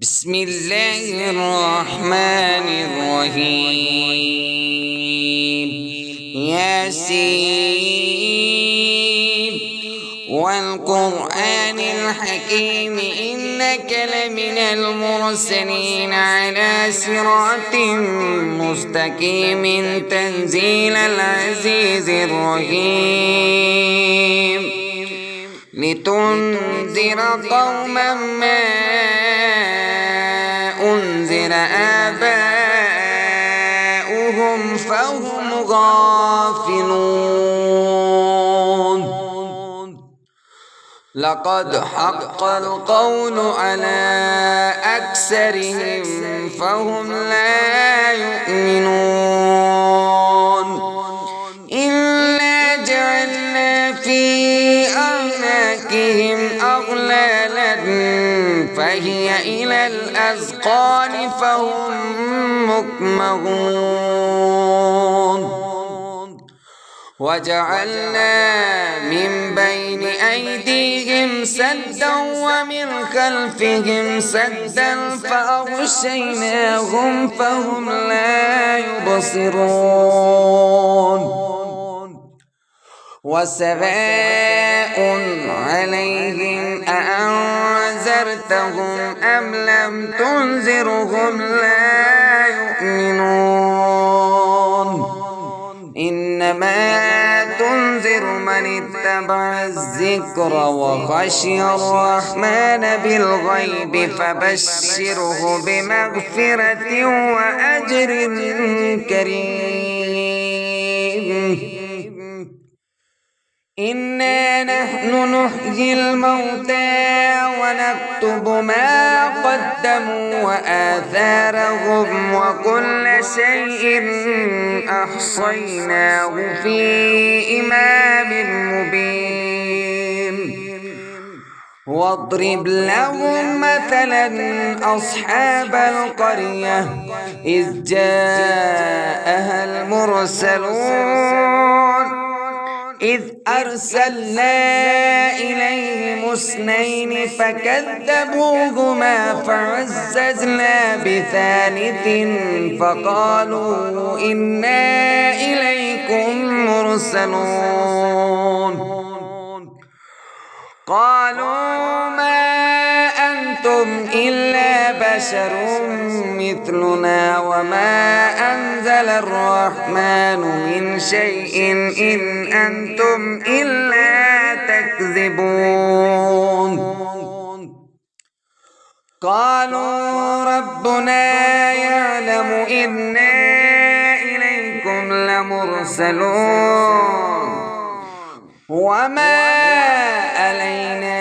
بسم الله الرحمن الرحيم. ياسين والقرآن الحكيم إنك لمن المرسلين على صراط مستقيم تنزيل العزيز الرحيم لتنذر قوما ما أنذر آباؤهم فهم غافلون. لقد حق القول على أكثرهم فهم لا يؤمنون. إلا جعلنا في أعناقهم أغلالا فهي إلى الأذقان فهم مقمحون. وجعلنا من بين أيديهم سدا ومن خلفهم سدا فأغشيناهم فهم لا يبصرون. وسواء عليهم أأنذرتهم أم لم تنذرهم لا يؤمنون. إنما تنذر من اتبع الذكر وخشي الرحمن بالغيب فبشره بمغفرة وأجر كريم. إنا نحن نحيي الموتى ونكتب ما قدموا وآثارهم وكل شيء أحصيناه في إمام مبين. واضرب لهم مثلا أصحاب القرية إذ جاءها المرسلون إذ أرسلنا إليهم اثنين فكذبوهما فعززنا بثالث فقالوا إنا إليكم مرسلون. قالوا ما أنتم إلا بشر مثلنا وما أنزل الرحمن من شيء إن أنتم إلا تكذبون. قالوا ربنا يعلم إنا إليكم لمرسلون وما علينا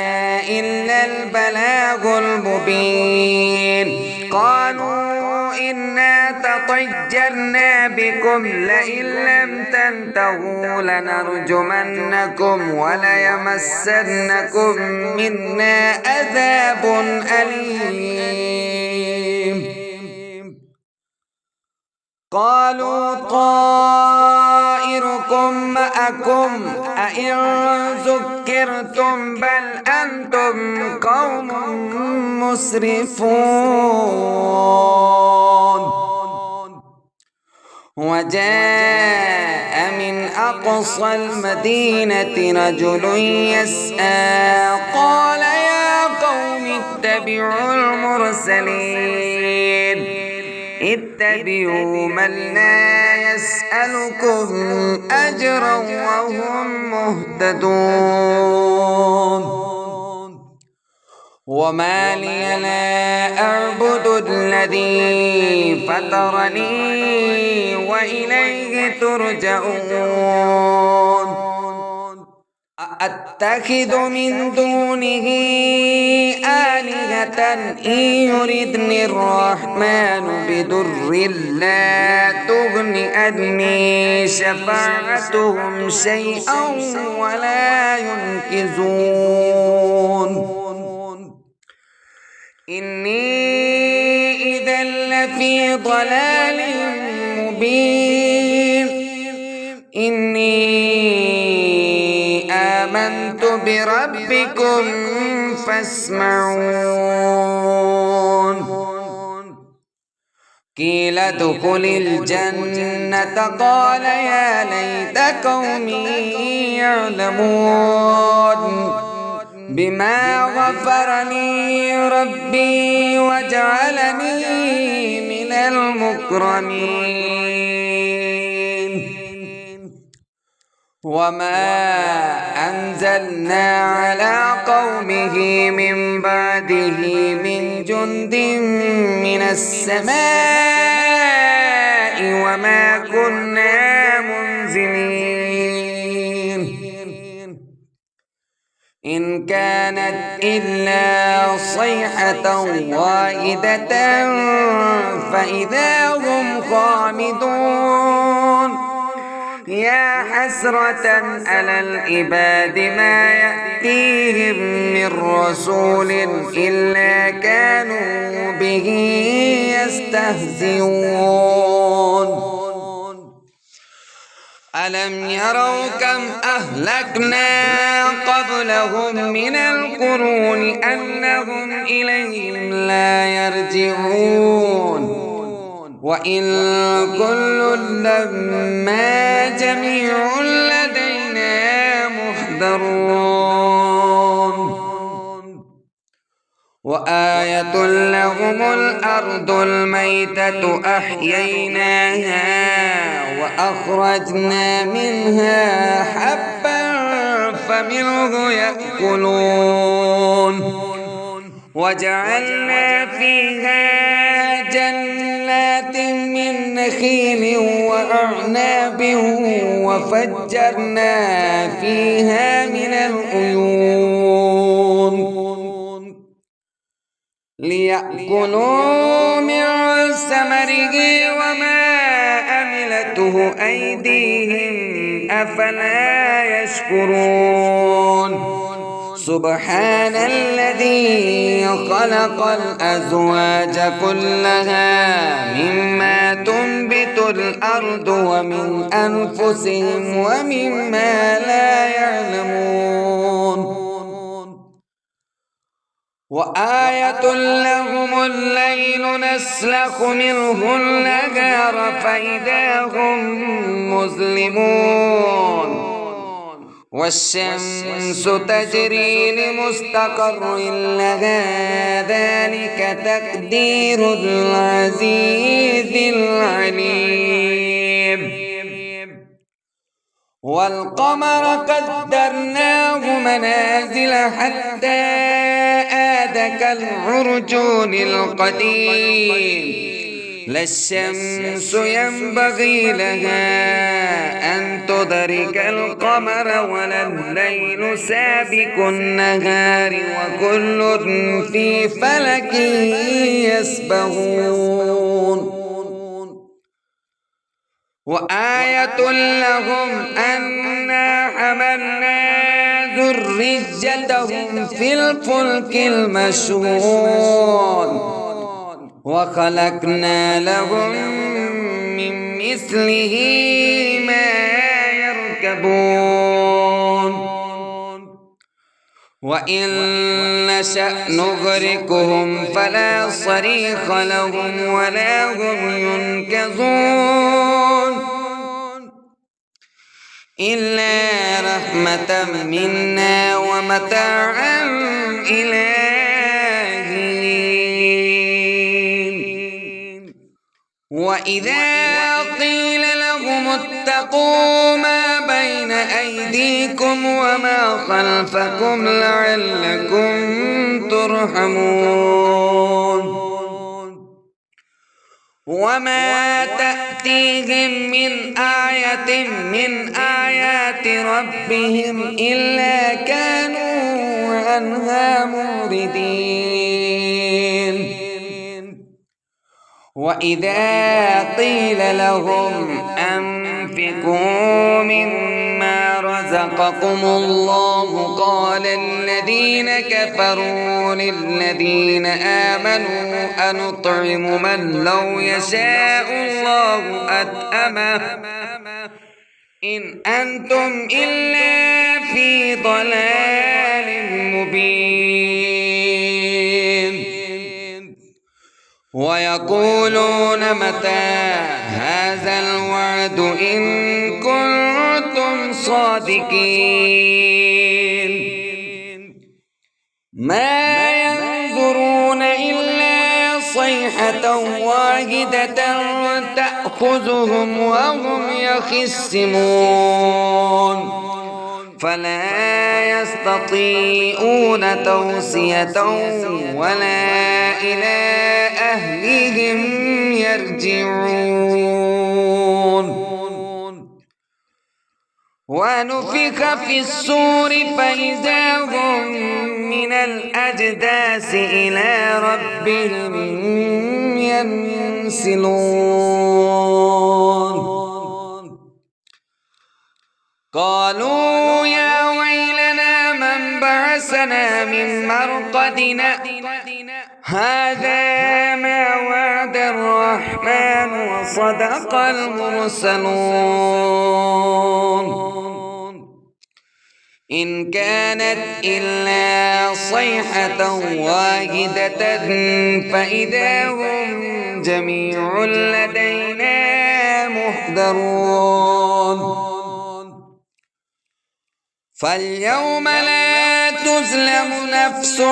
إلا البلاغ المبين. قالوا إنا تطيرنا بكم لئن لم تنتهوا لنرجمنكم وليمسنكم منا عذاب أليم. قالوا طائركم معكم أئن ذكرتم بل أنتم قوم مسرفون. وجاء من أقصى المدينة رجل يسعى قال يا قوم اتبعوا المرسلين اتبعوا من لا يسألكم أجرا وهم مهتدون. وما لي لا أعبد الذي فطرني وإليه ترجعون. أتخذ من دونه آلهة إن يردني الرحمن بضر لا تغن عني شفاعتهم شيئا ولا ينقذون. إني إذا لفي ضلال مبين. إني آمنت بربكم فاسمعون. قيل ادخل الجنة قال يا ليت قومي يعلمون بما غفر لي ربي وجعلني من المكرمين وما أنزلنا على قومه من بعده من جند من السماء وما كنا منزلين إن كانت إلا صيحة واحدة فإذا هم خامدون يا حسرة على العباد ما يأتيهم من رسول إلا كانوا به يستهزئون ألم يروا كم أهلكنا قبلهم من القرون أنهم إليهم لا يرجعون وإن كل لما جميع لدينا محضرون وآية لهم الأرض الميتة أحييناها وأخرجنا منها حبا فمنه يأكلون وجعلنا فيها جنات من نخيل وأعناب وفجرنا فيها من العيون ليأكلوا من ثمره وما عملته أيديهم أفلا يشكرون سبحان الذي خلق الأزواج كلها مما تنبت الأرض ومن أنفسهم ومما لا يعلمون وآية لهم الليل نسلخ منه النهار فإذا هم مظلمون والشمس تجري لمستقر لها ذلك تقدير العزيز العليم والقمر قدرناه منازل حتى عاد كالعرجون القديم لا الشمس ينبغي لها أن تدرك القمر ولا الليل سابق النهار وكل في فلك يسبحون وآية لهم أنا حملنا ذريتهم في الفلك المشحون وخلقنا لهم من مثله ما يركبون وإن نشأ نغرقهم فلا صريخ لهم ولا هم ينقذون إلا رحمة منا ومتاعا إلى حين وإذا قيل لهم اتقوا ما بين أيديكم وما خلفكم لعلكم ترحمون وما تأتيهم من آية من آيات ربهم إلا كانوا عنها معرضين وإذا قيل لهم أنفقوا مما رزقكم الله قال الذين كفروا للذين آمنوا أنطعم من لو يشاء الله أطعمه إن أنتم إلا في ضلال مبين ويقولون متى هذا الوعد إن كنتم صادقين ما ينظرون إلا صيحة واحدة تأخذهم وهم يخصمون فلا يستطيعون توصية ولا إلى أهلهم يرجعون ونفخ في الصور فإذا هم من الأجداث إلى ربهم ينسلون قالوا يا ويلنا من بعثنا من مرقدنا هذا ما وعد الرحمن وصدق المرسلون إن كانت إلا صيحة واحدة فإذا هم جميع لدينا محضرون فاليوم لا تظلم نفس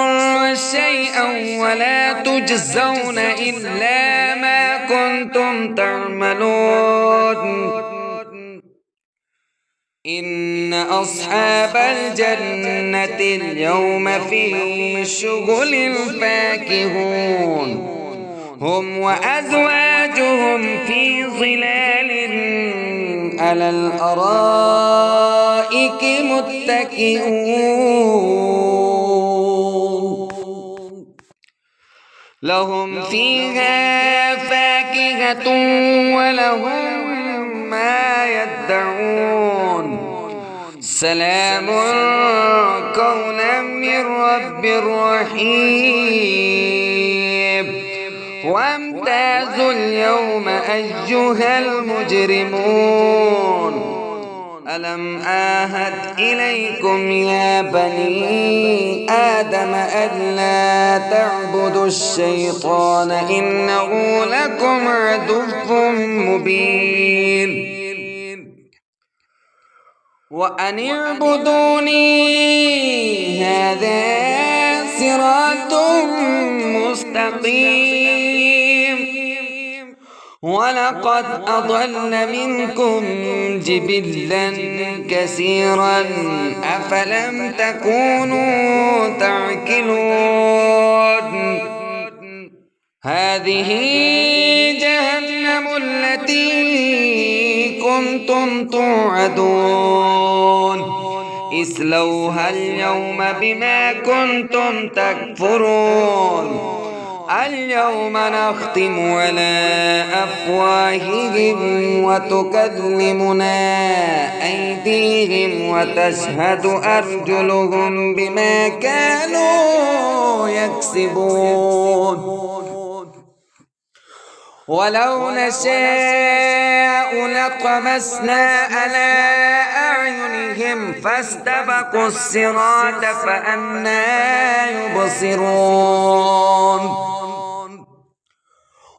شيئا ولا تجزون إلا ما كنتم تعملون إن أصحاب الجنة اليوم في شغل فاكهون هم وأزواجهم في ظلال على الأرائك متكئون لهم فيها فاكهة ولهم ما يدعون سلام قولا من رب رحيم وامتازوا اليوم أيها المجرمون ألم آهد إليكم يا بني آدم ألا تعبدوا الشيطان إنه لكم عدو مبين وأن اعبدوني هذا صراط مستقيم ولقد أضل منكم جبلا كثيرا أفلم تكونوا تعقلون هذه جهنم التي كنتم توعدون اصلوها اليوم بما كنتم تكفرون اليوم نختم على أفواههم وتكلمنا أيديهم وتشهد أرجلهم بما كانوا يكسبون ولو نشاء لطمسنا على أعينهم فاستبقوا الصراط فأنى يبصرون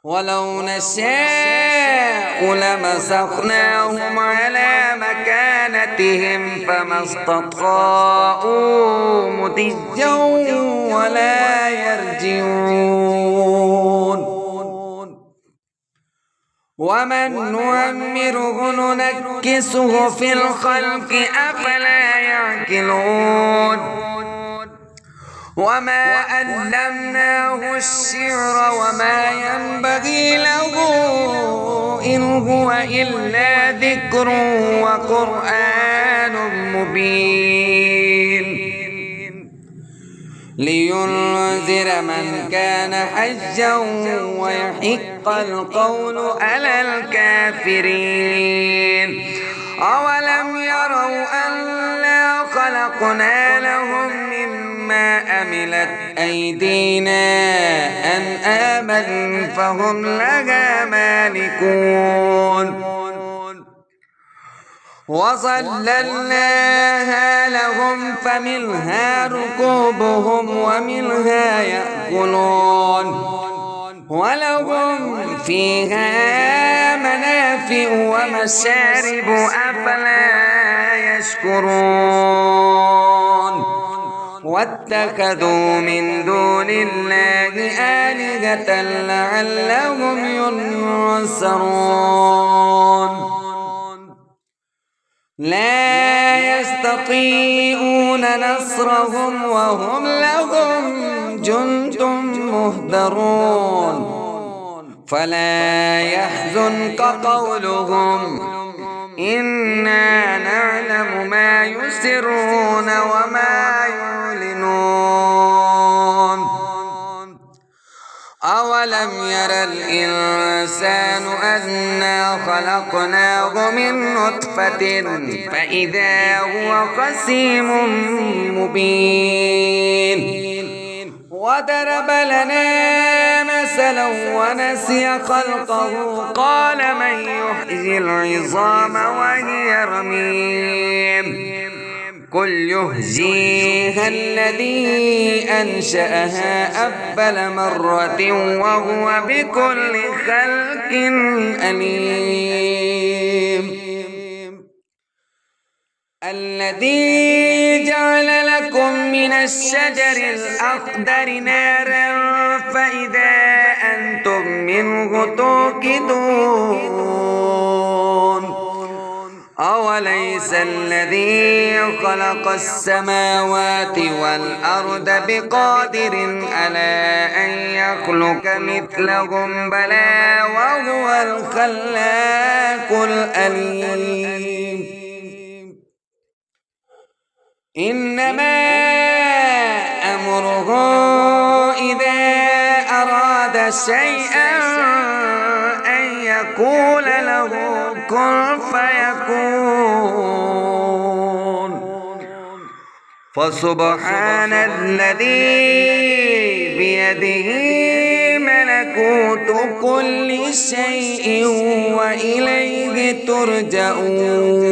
ولو نشاء لمسخناهم على مكانتهم فما استطاعوا مضيا ولا يرجعون ومن نعمره ننكسه في الخلق أفلا يعقلون وما علمناه الشعر وما ينبغي له إن هو إلا ذكر وقرآن مبين لينذر من كان حجا ويحق القول على الكافرين أولم يروا أنا خلقنا لهم مما عملت أيدينا أنعاما فهم لها مالكون وظللناها لهم فمنها ركوبهم ومنها يأكلون ولهم فيها منافع ومشارب أفلا يشكرون واتخذوا من دون الله آلهة لعلهم ينصرون لا يستطيعون نصرهم وهم لهم جند مهدرون فلا يحزنك قولهم إنا نعلم ما يسرون وما يعلنون أولم ير الإنسان أنا خلقناه من نطفة فإذا هو خصيم مبين وضرب لنا مثلا ونسي خلقه قال من يحيي العظام وهي رميم قل يحييها الذي أنشأها أول مرة وهو بكل خلق أليم الذي جعل لكم من الشجر الأخضر نارا فإذا أنتم منه توقدون أوليس الذي خلق السماوات والأرض بقادر على أن يخلق مثلهم بلى وهو الخلاق العليم إنما أمره إذا أراد شيئا أن يقول له كن فيكون فسبحان الذي بيده ملكوت كل شيء وإليه ترجعون